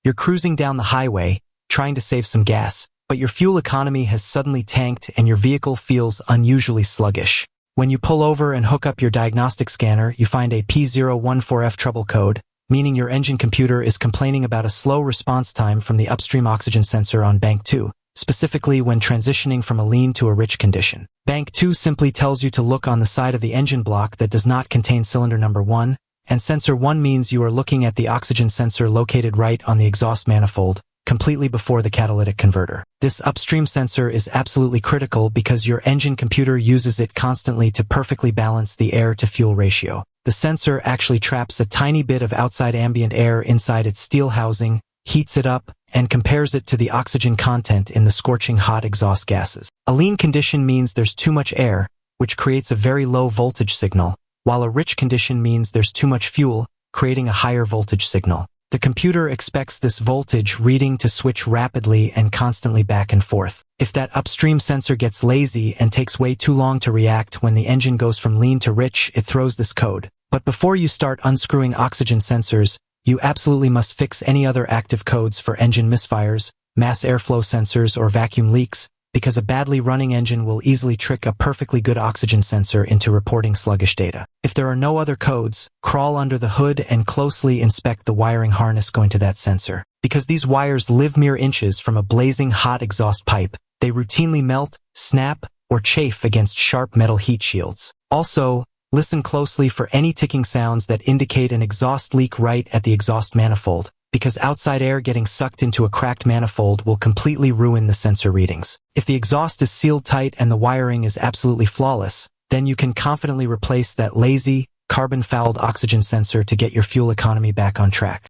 You're cruising down the highway, trying to save some gas, but your fuel economy has suddenly tanked and your vehicle feels unusually sluggish. When you pull over and hook up your diagnostic scanner, you find a P014F trouble code, meaning your engine computer is complaining about a slow response time from the upstream oxygen sensor on bank 2, specifically when transitioning from a lean to a rich condition. Bank 2 simply tells you to look on the side of the engine block that does not contain cylinder number 1, and sensor 1 means you are looking at the oxygen sensor located right on the exhaust manifold, completely before the catalytic converter. This upstream sensor is absolutely critical because your engine computer uses it constantly to perfectly balance the air-to-fuel ratio. The sensor actually traps a tiny bit of outside ambient air inside its steel housing, heats it up, and compares it to the oxygen content in the scorching hot exhaust gases. A lean condition means there's too much air, which creates a very low voltage signal, while a rich condition means there's too much fuel, creating a higher voltage signal. The computer expects this voltage reading to switch rapidly and constantly back and forth. If that upstream sensor gets lazy and takes way too long to react when the engine goes from lean to rich, it throws this code. But before you start unscrewing oxygen sensors, you absolutely must fix any other active codes for engine misfires, mass airflow sensors, or vacuum leaks, because a badly running engine will easily trick a perfectly good oxygen sensor into reporting sluggish data. If there are no other codes, crawl under the hood and closely inspect the wiring harness going to that sensor. Because these wires live mere inches from a blazing hot exhaust pipe, they routinely melt, snap, or chafe against sharp metal heat shields. Also, listen closely for any ticking sounds that indicate an exhaust leak right at the exhaust manifold, because outside air getting sucked into a cracked manifold will completely ruin the sensor readings. If the exhaust is sealed tight and the wiring is absolutely flawless, then you can confidently replace that lazy, carbon-fouled oxygen sensor to get your fuel economy back on track.